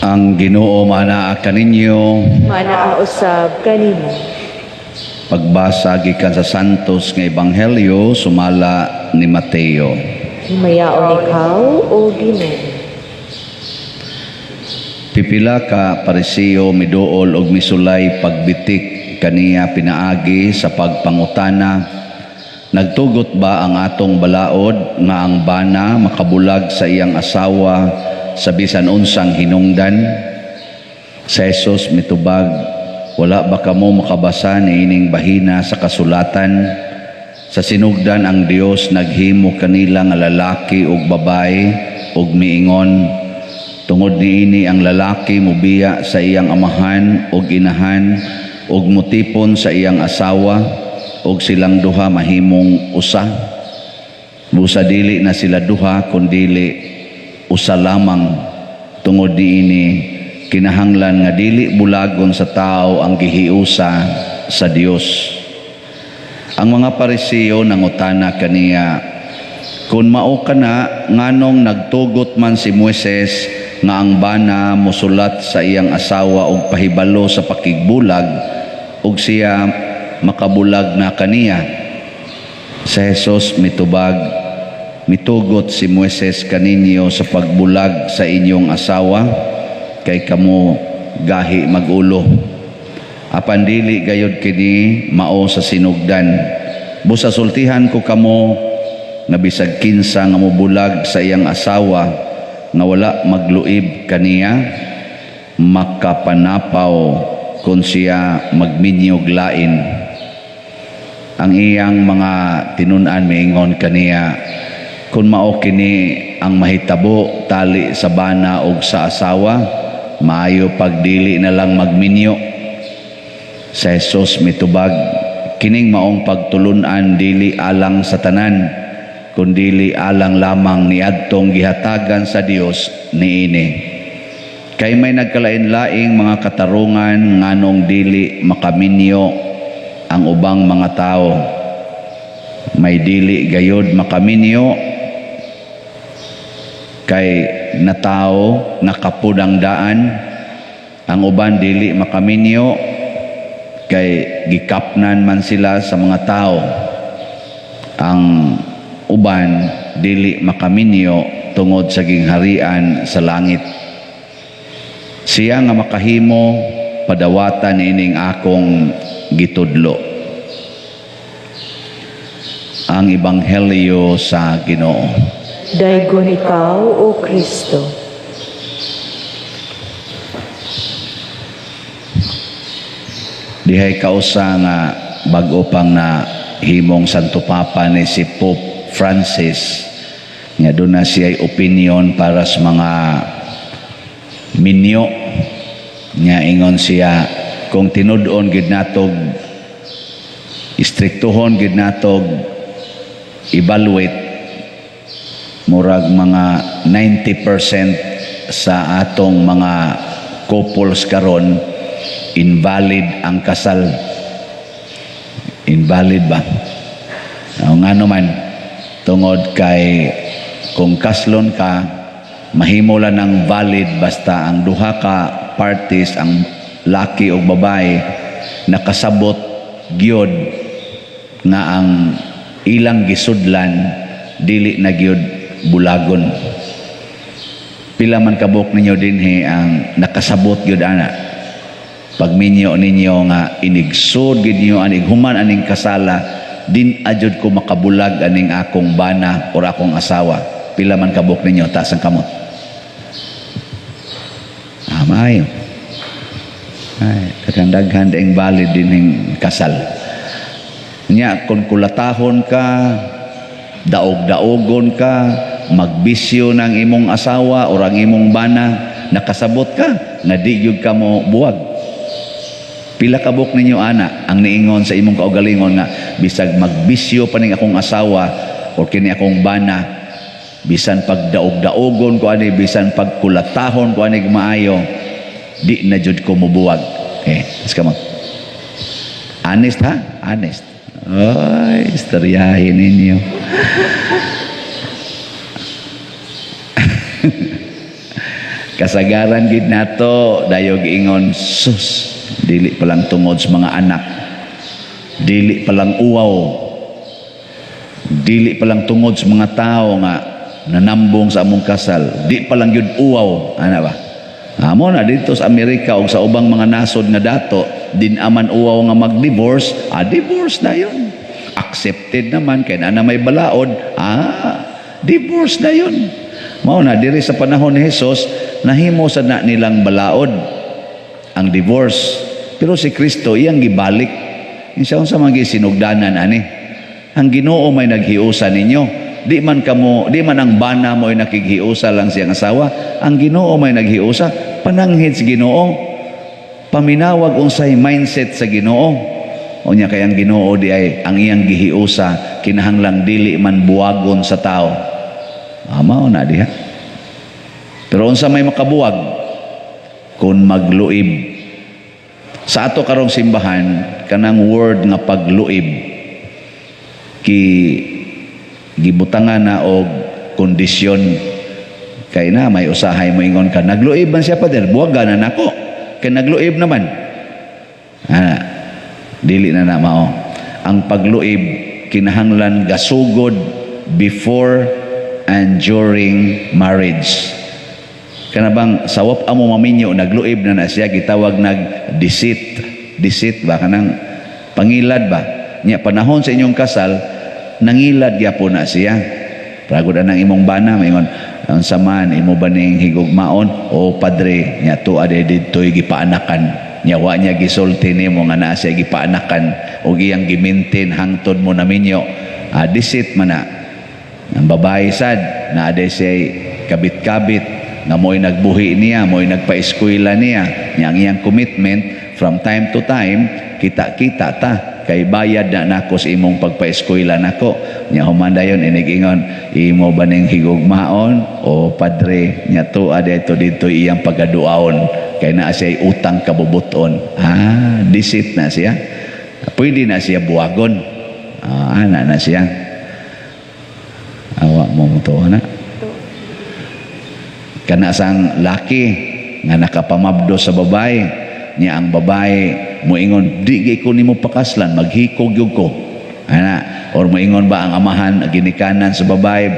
Ang Ginoo manaa kaninyo. Manaa usab kanimo. Pagbasa gikan sa Santos nga Ebanghelyo sumala ni Mateo. Himayaon ikaw o Ginoo. Pipila ka Pariseo miduol og misulay pagbitik kaniya pinaagi sa pagpangutana. Nagtugot ba ang atong balaod nga ang bana makabulag sa iyang asawa sa bisan unsang hinungdan? Sa Jesus mitubag, wala ba kamo makabasa niining bahina sa kasulatan? Sa sinugdan ang Dios naghimo kanila nga lalaki ug babae ug miingon, tungod niini ang lalaki mobiya sa iyang amahan ug inahan ug mutipon sa iyang asawa ug silang duha mahimong usa. Busa dili na sila duha kundili usa lamang. Tungod niini kinahanglan nga dili bulagon sa tao ang gihiusa sa Dios. Ang mga Pariseo nangutana kaniya, kung mao kana nganong nagtugot man si Moises nga ang bana mosulat sa iyang asawa og pahibalo sa pakigbulag ug siya makabulag na kaniya? Sa Jesus mitubag, mitugot si Moises kaninyo sa pagbulag sa inyong asawa, kay kamo gahi magulo. Apan dili gayud kini mao sa sinugdan. Busa sultihan ko kamo nga bisag kinsa nga mobulag sa iyang asawa nga wala magluib kaniya, makapanapaw kung siya magminyog lain. Ang iyang mga tinun-an miingon kaniya, kung mao kini ang mahitabo tali sa bana ug sa asawa, maayo pagdili na lang magminyo. Sa Jesus mitubag, kining maong pagtulunan dili alang sa tanan, kundili alang lamang niadtong gihatagan sa Dios niini. Kay may nagkalain-laing mga katarungan nganong dili makaminyo ang ubang mga tao. May dili gayud makaminyo kay na tao nakapudang daan, ang uban dili makaminyo kay gikapnan man sila sa mga tao. Ang uban dili makaminyo tungod sa gingharian sa langit. Siya nga makahimo padawatan ining akong gitudlo. Ang Ebanghelyo sa Ginoo. Daygon ikaw o Kristo. Dihay kausa nga bag-o pang na himong Santo Papa ni si Pope Francis, nga doon na siya'y opinion para sa mga minyo, nga ingon siya, kung tinud-on gid natog istriktuhon gid natog evaluate, murag mga 90% sa atong mga couples karon invalid ang kasal. Invalid ba? Nga naman, tungod kay kung kaslon ka, mahimo lang ng valid basta ang duha ka parties, ang laki o babae, nakasabot gyud nga ang ilang gisudlan dili na gyud bulagon. Pila man kabuk ninyo dinhi ang nakasabot gyud ana. Pagminyo ninyo nga inigsud gid niyo aning human aning kasala, din adyod ko makabulag aning akong bana or akong asawa. Pila man kabuk ninyo, taas ang kamot. Maayo. Ay, kadaghan ding valid din ning kasal. Nya kung kulatahon ka, daog-daogon ka, magbisyo ng imong asawa o ang imong bana, nakasabot ka, nga di gyud ka mo buwag. Pila ka buok ninyo ana ang niingon sa imong kaugalingon nga bisag magbisyo pa ning akong asawa o kini akong bana, bisan pagdaog-daogon ko ani, bisan pagkulatahon ko ani maayo, di na jud ko mubuwag. Let's come on. Honest ha? Honest. Ay, istoryahin ninyo. Kasagaran gid nato dayog ingon, sus, dili pa lang tungod sa mga anak, dili pa lang uwaw, dili pa lang tungod sa mga tao nga nanambong sa among kasal, di pa lang yun uwaw, ana ba? Amo na dito sa Amerika o sa ubang mga nasod nga dato, din aman uwaw nga mag-divorce, divorce na yun. Accepted naman, kaya na may balaod, divorce na yun. Mao na, diri sa panahon ni Jesus, nahimo sa na nilang balaod ang divorce. Pero si Kristo, iyang gibalik. Insa sa mga sinugdanan, ani. Ang Ginoo may naghiusa ninyo. Di man ang bana mo ay nakighiusa lang siyang asawa. Ang Ginoo may naghiusa. Pananghid sa Ginoo, paminawag unsay mindset sa Ginoo. O niya kay ang Ginoo di ay ang iyang gihiusa, kinahanglang dili man buwagon sa tao. Mao na diha. Pero unsa may makabuwag kun magluib. Sa ato karong simbahan, kanang word nga pagluib gibutangan na og kondisyon. Kay na may usahay mo ingon ka, nagluib man siya pader, buwagan na nako. Kay nagluib naman. Dili na mao. Ang pagluib kinahanglan gasugod before and during marriage. Kana bang sawap amo maminyo nagluib na siya, gitawag deceit ba, kanang pangilad ba nya panahon sa inyong kasal, nangilad gyapon na siya. Pragod anang imong bana maingon, ang saman imo ba ning higugmaon o padre nya to ade didtoy gipaanakan nya wa nya gisulti nimo nga naa siya gipaanakan o iyang gimintin hangtod mo na minyo. Deceit man na. Ang babae sad na ade siya kabit-kabit nga mo'y nagbuhi niya, mo'y nagpa-eskwela niya, niya ang iyang commitment from time to time, kita-kita ta, kay bayad na nako sa imong pagpa-eskwela nako. Niya humanda yun, inigingon, imo ba ning higugmaon o padre, niya to, dito iyang pagaduaon, kay naa siya utang kabubuton. Deceit na siya. Pwede na siya buwagon. Ana na siya. Awa mo to, na. Kana sang laki nga nakapamabdo sa babae, niya ang babae moingon, di ko nimo pakaslan, maghikog yug ko. Ana, or moingon ba ang amahan ginikanan sa babae,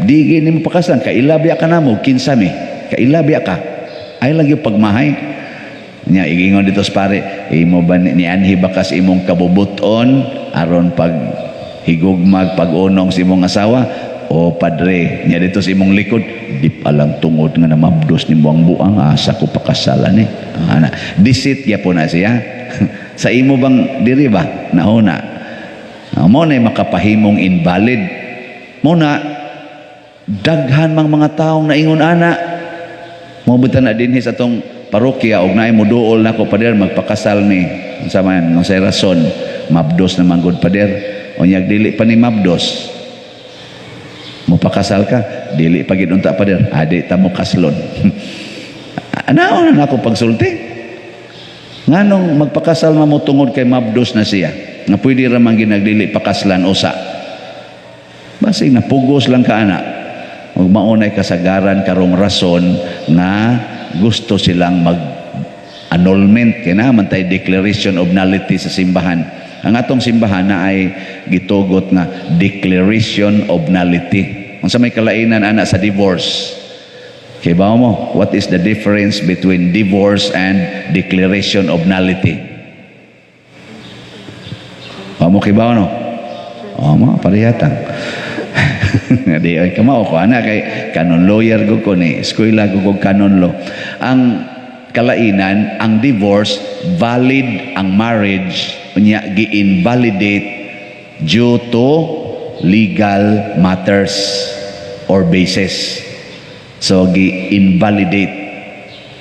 di nimo pakaslan, kailabya ka namo, kinsami, kailabya ka. Ay lang yung pagmahay. Niya igingon dito sa pare, imo ba ni anhi bakas imong kabubuton aron pag higugmag pag-unong sa imong asawa o padre niya dito sa imong likod, di palang tungod nga namabdos ni buang buang asa ko pakasalan deceit gyapon na siya. Sa imo bang diri ba nauna mo na makapahimong invalid mo na daghan mang mga taong naingon ana mo buta na dinhi sa atong parokya og naay mo duol nako pader magpakasal ni unsa man no say rason mabdos na manggod pader o nyag dili pa ni mabdos mo pakasal ka, dili pagid unta pa der, adi ta mo kaslon. Anaon na ako pagsulti. Nganong magpakasal mo tungod kay mabdos na siya, nga pwede ra man ginagdili pakaslan usa. Basig na pugos lang ka ana. Ug maunay kasagaran karong rason nga gusto silang mag annulment kay naman tay declaration of nullity sa simbahan. Ang atong simbahan na ay gitugot nga declaration of nullity. Unsa may kalainan ana sa divorce? Kay ba mo, what is the difference between divorce and declaration of nullity? Mo kay ba no? Mo parehata. Di ay kamao ko ana kay canon lawyer ko ni, eskwela ko canon law. Ang kalainan, ang divorce valid ang marriage, unya gi-invalidate due to legal matters or basis. So gi-invalidate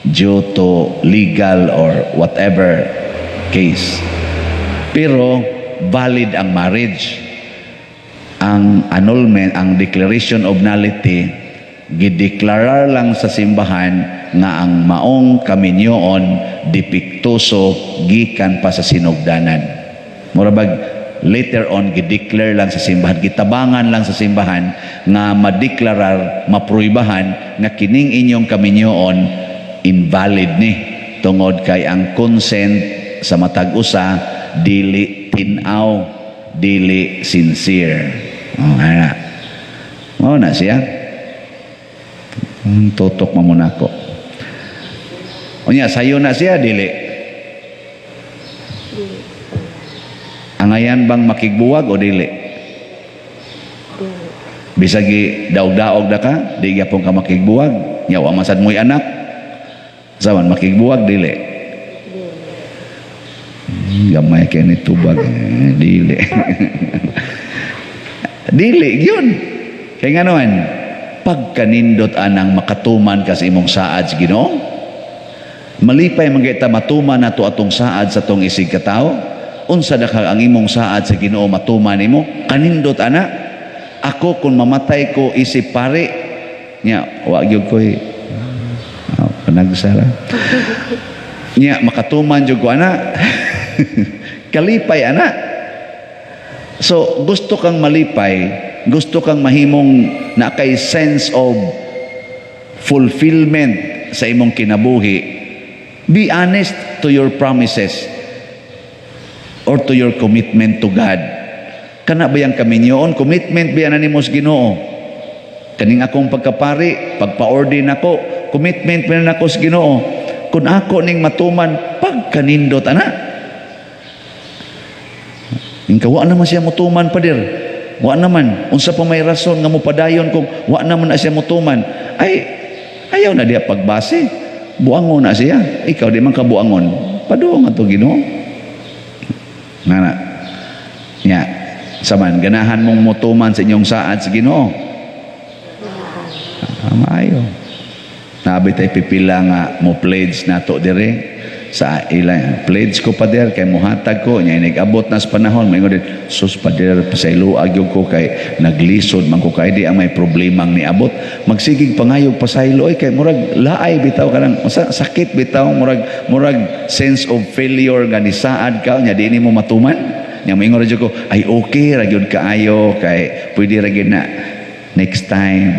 due to legal or whatever case. Pero valid ang marriage. Ang annulment, ang declaration of nullity, gideklarar lang sa simbahan nga ang maong kaminyoon depiktuso gikan pa sa sinugdanan. Murabag later on gideclare lang sa simbahan, gitabangan lang sa simbahan nga madeklarar, mapruibahan nga kining inyong kaminyoon invalid ni tungod kay ang consent sa matag usa dili tinaw, dili sincere. Na siya. Tutok mo muna ko. Unya, sayo na siya, dili. Angayan bang makigbuwag o dili? Bisagi daog-daog na ka, di gyapon ka makigbuwag. Nya, wa masad mo'y anak. Saman, makigbuwag, dili. Gamay kayo ni tubag. Dili. Dili, yun. Kaya nga naman, pagkanindot anang makatuman ka sa imong saad sa Ginoo, malipay magita matuman nato atong saad sa tong isig katao, unsa da ka ang imong saad sa Ginoo matuman nimo, kanindot ana. Ako kung mamatay ko isip pare, nya wa gyud koy panagsara. Nya makatuman jud ko ana. Kalipay ana. So gusto kang malipay, gusto kang mahimong na kay sense of fulfillment sa imong kinabuhi, be honest to your promises or to your commitment to God. Kana ba yang kaminyoon? Commitment ba yan nimo sa Ginoo? Kaning akong pagkapari, pagpa-ordain ako, commitment ba na ako sa Ginoo? Kung ako ning matuman, pagkanindot ana. Ingka wa naman siya mutuman padir. Wa naman. Unsa pa may rason nga mupadayon kung wa naman na siya mutuman. Ay, ayaw na diya pagbase. Buangon na siya. Ikaw di man ka buangon. Paduong ato Ginoo. Nga. Nya. Saman, ganahan mong mutuman sa inyong saad sa Ginoo. Maayo. Nabi tayo pipila nga mo pledge nato dire. Sa ilang pledge ko pader kay muhatag ko nya nag-abot na sa panahon maingon din sus pader pasayloag yung ko kay naglisod man ko kay di ang may problemang niabot magsigig pangayog pasaylo ay kay murag laay bitaw kanang sakit bitaw murag sense of failure nga ni saad ka nya di nimo matuman nya maingon ra ko ay okay ra gyud kaayo kay pwede ra gyud na next time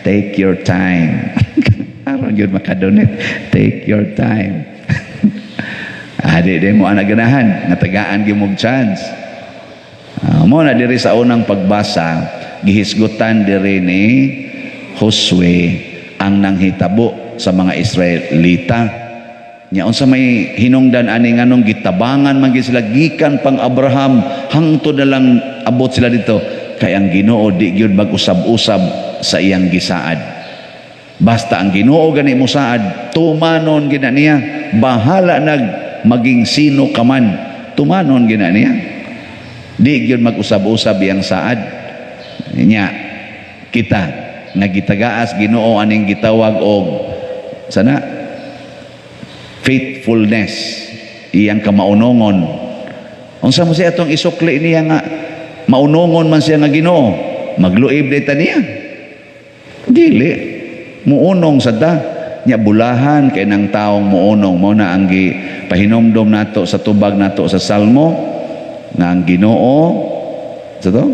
take your time aron gyud makadonate take your time. Di mo anak ganahan nga tagaan gimog chance. Mo na diri sa unang pagbasa gihisgutan diri ni Josue ang nanghitabo sa mga Israelita. Nya unsa may hinungdan ani nganong gitabangan man gid sila gikan pang Abraham hangtod na lang abot sila dito kay ang Ginoo di gyud mag-usab-usab sa iyang gisaad. Basta ang Ginoo gani mo saad, tumanon gid niya, bahala nag maging sino ka man, tumanon gid niya. Di gyud mag-usab-usab iyang saad. Nya kita nga gitagaas Ginoo aning gitawag og sana faithfulness, iyang kamaunongon. Unsa mo siya atong isukli niya nga maunongon man siya nga Ginoo, magluib dita niya. Dili muunong sa da nya bulahan kay nang taong muunong mo na ang pahinomdom nato sa tubag nato sa Salmo nga ang Ginoo sa to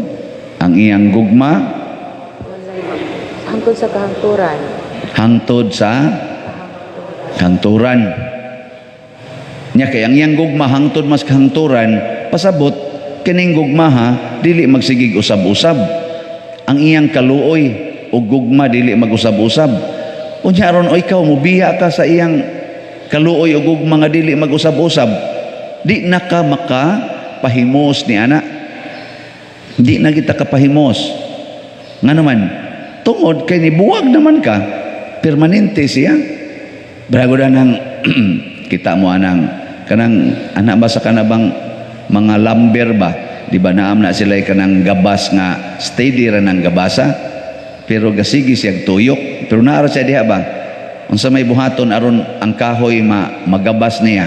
ang iyang gugma hangtod sa kahangturan. Hangtod sa kahangturan. Nya kay ang iyang gugma hangtod mas kahangturan pasabot kining gugma ha dili magsigig usab-usab. Ang iyang kaluoy o gugma dili mag-usab-usab. Unya aron o ikaw mubiya ka sa iyang kaluoy o gugma nga dili mag-usab-usab, di na ka makapahimos ni ana. Di na kita kapahimos. Nga naman, tungod kay nibuwag naman ka, permanente siya. Brago na nang kita mo anang kanang anak ba sa kanabang mga lumber ba Di ba naam na sila kanang gabas nga steady ra ng gabasa, pero gasigi siyang tuyok. Pero naara siya diha ba? Unsa may buhaton aron ang kahoy magabas niya.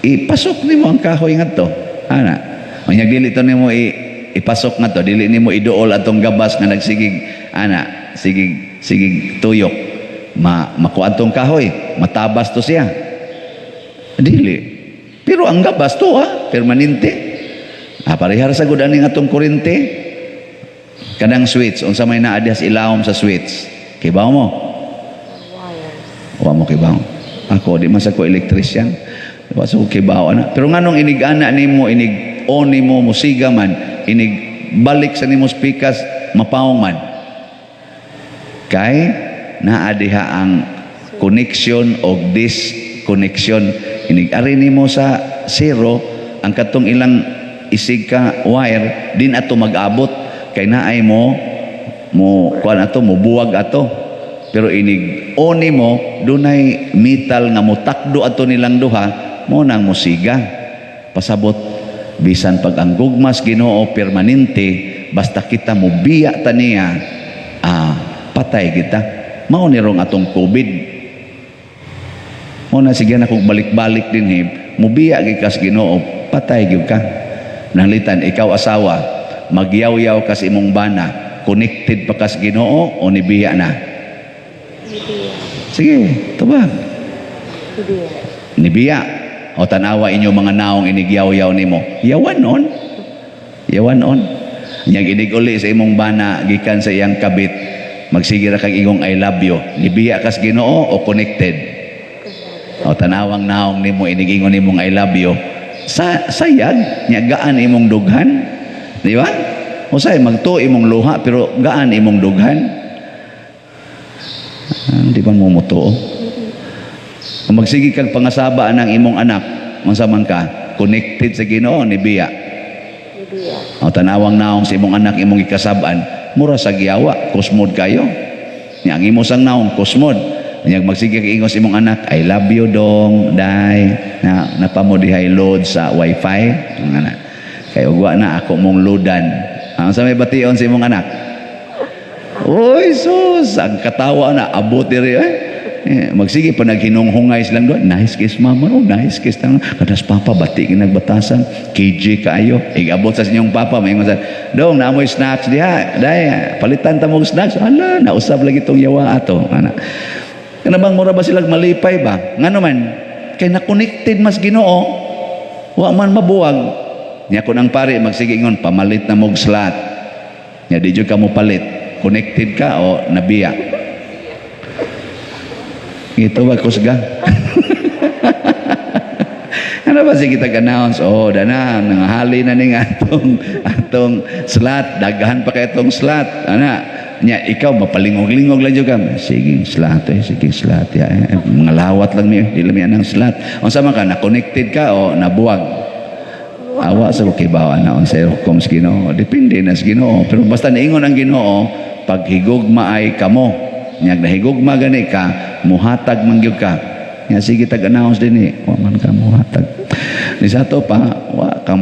Ipasok nimo ang kahoy ngadto. Ana. Unyag dili to nimo ipasok ngadto, dili nimo iduol atong gabas nga nagsigig ana, sigig tuyok. Makuan tong kahoy, matabas to siya. Dili. Pero ang gabas to permanente. Parehar sa gud ani atong kuryente. Kanang switch, unsa may naa diha sa ilawom sa switch. Kibaw mo? Wa mo kibaw. Ako di man sa ko electrician. Wa sa ko kibaw ana. Pero nganong inig-ana nimo, inig-on nimo musiga man, inig balik sa nimo speakers mapawong man. Kay naa diha ang connection o disconnection. Inig-ari nimo sa zero ang katong ilang isig ka wire din ato mag-abot kay naay mo kuan ato mo buwag ato, pero inig on nimo dunay metal nga motakdo ato nilang duha mo nang musiga. Pasabot bisan pag ang gugmas Ginoo permanente, basta kita mobiya ta niya, patay kita. Mao ni rong atong COVID. Mo na sige na kog balik-balik din mobiya gyud kas Ginoo, patay gyud ka. Nalitan ikaw asawa, magyaw-yaw kas imong bana, connected pa kas Ginoo o nibiya na? Sige, tubag. Nibiya. O tanawa inyo mga naong inigyaw-yaw nimo. Yawan on. Nyag inig uli sa imong bana gikan sa iyang kabit, magsigira kag ingong I love you. Nibiya kas Ginoo o connected? O tanawang naong nimo inigingon nimong I love you. Sayag nya gaan imong dughan, di ba? Usay magtuo imong luha pero gaan imong dughan. Di ba mo mutuo? Kung magsigi kag pangasaba ng imong anak, unsa man ka, connected sa Ginoo ni biya. O tanawang naong sa imong anak imong ikasab-an, mura sa giyawa, kusmod kayo. Nya ang imo sang naong kusmod. Nyag magsige kay ingos imong anak, I love you dong, day. Na napamodihay load sa wifi. Nga kay ugwa na ako mong loadan. Ang sa may bation sa imong anak. Oy sus, ang katawa na abot diri magsige pa naghinunghungay silang doon. Nice kiss mama, nice kiss tang. Kadas papa bati nagbatasan. KJ kaayo. Igabot sa inyong papa, maingon sa, "Dong, naamoy snacks diha. Day, palitan ta mo snacks." Ala, nausab lagi tong yawa ato. Ana. Kanabang mura ba silang malipay ba? Ngano man, kay na-connected mas Ginoo, wa man mabuwag. Nya kun ang pare magsigingon, pamalit na mog slot. Nya di jud ka mo palit. Connected ka o nabiya? Ito ba kusga? Ano ba sige tag-announce? Dana, nanghali na ning atong slot. Daghan pa kay atong slot. Ana, nya ikaw mapalingog-lingog lang jud ka. Sige slot ya. Mga lawat lang mi, dili mi anang slot. Unsa man ka, na connected ka o nabuwag? Awa sa kibaw na unsa hukom sa Ginoo. Depende na sa Ginoo. Pero basta niingon ang Ginoo, pag higugma ay kamo. Nyag nahigugma gani ka, muhatag man gyud ka. Nya sige tag-announce dinhi, wa man ka muhatag. Ni sato pa, wa ka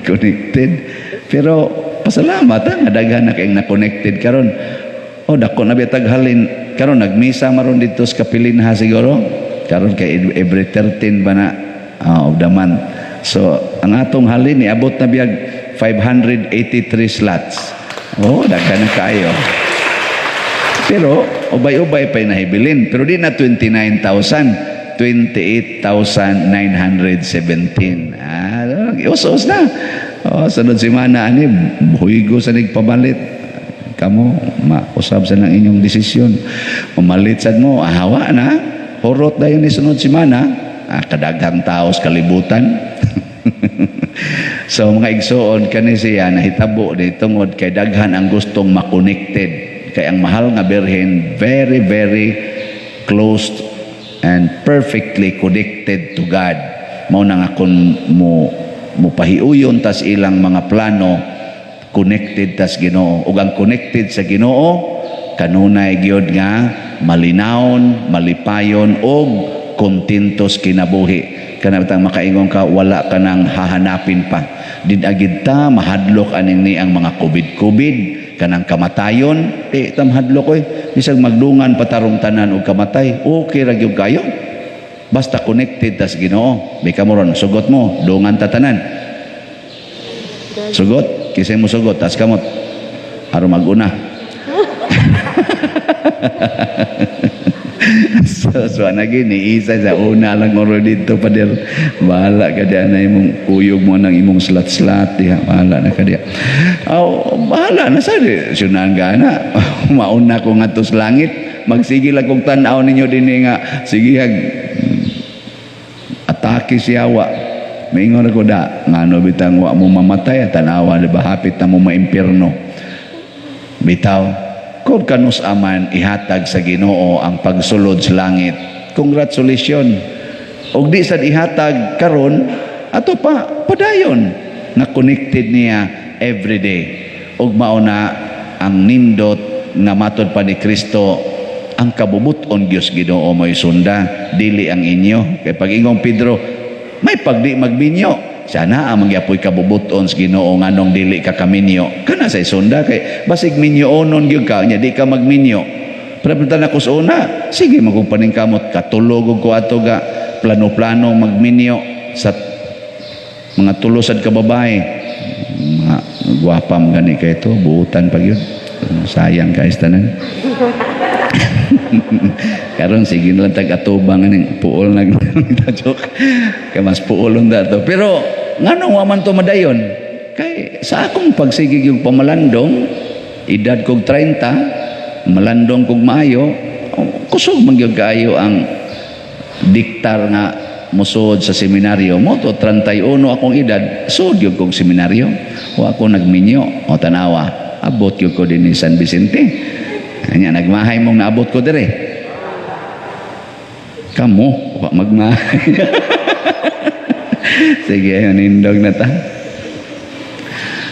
connected. Pero pasalamat nga daghan na kay na-connected karon. Dako na bitag halin karon nagmisa maron dito sa Kapilinha siguro. Karon kay every 13 ba na of the month. So ang atong halin ni abot na biyag 583 slots. Daghan na kayo. Pero ubay-ubay pa nahibilin. Pero di na 29,000, 28,917. Us na. Sunod semana ani huigo sa nigpabalit. Kamo mausab sa nang inyong desisyon. Pamalit sad mo, hawa na. Horot dayon ni sunod semana. Kadaghang taos kalibutan. So mga igsoon kani siya nahitabo ni tungod kay daghan ang gustong ma-connected. Kay ang mahal nga Birhen very very close and perfectly connected to God. Mao na nga kun mo pahiuyon tas ilang mga plano, connected tas Ginoo. Ug ang connected sa Ginoo kanunay gyud nga malinawon, malipayon og kontentos kinabuhi. Kana bitang makaingon ka, wala ka nang hahanapin pa. Dinagid ta mahadlok aning ni ang mga COVID kanang kamatayon, tam hadlok oy. Bisag magdungan patarong tanan og kamatay, okay ra gyud kayo. Basta connected tas Ginoo. May kamoron sugot mo, dungan ta tanan. Sugot, kisay mo sugot tas kamot. Aron maguna. So nagini isa sa una lang oro dito pader. Bahala ka diyan na imong kuyog mo nang imong slat-slat diha. Bahala na ka diya. Bahala na sa di. Sunan gana. Mauna ko ngadto sa langit. Magsige lang kong tan-aw ninyo dinhi nga sige hag atake si Yawa. Maingon ako da ngano bitang wa mo mamatay tan-awa di ba hapit na mo maimpierno. Bitaw kung kanus aman ihatag sa Ginoo ang pagsulod sa langit. Congratulations. Og di sad ihatag karon ato pa padayon na connected niya everyday. Og mao na ang nindot nga matod pa ni Kristo ang kabubuton Dios Ginoo mo'y sunda dili ang inyo. Kay pag ingong Pedro may pagdi magbinyo sana ang mangyapoy kabubuton sa Ginoo nganong dili ka kaminyo kana sa isunda kay basig minyoonon gyud ka nya di ka magminyo pero na ko sa una sige magkumpaning kamot katulog ko ato ga plano-plano magminyo sa mga tulosad ka babae mga gwapam gani kay to buutan pag yun sayang ka istanan karon sige na lang tag-atubang ng puol joke kay mas puolon dato pero nganong wa man to madayon kay sa akong pagsigig yung pamalandong edad kog 30 malandong kog maayo kusog man gyud kaayo ang diktar nga musod sa seminaryo mo to 31 akong edad sud gyud kog seminaryo wa ako nagminyo o tanawa abot gyud ko dinhi San Vicente kanya nagmahay mong naabot ko dire kamo wa magmahay sige ayun indog na ta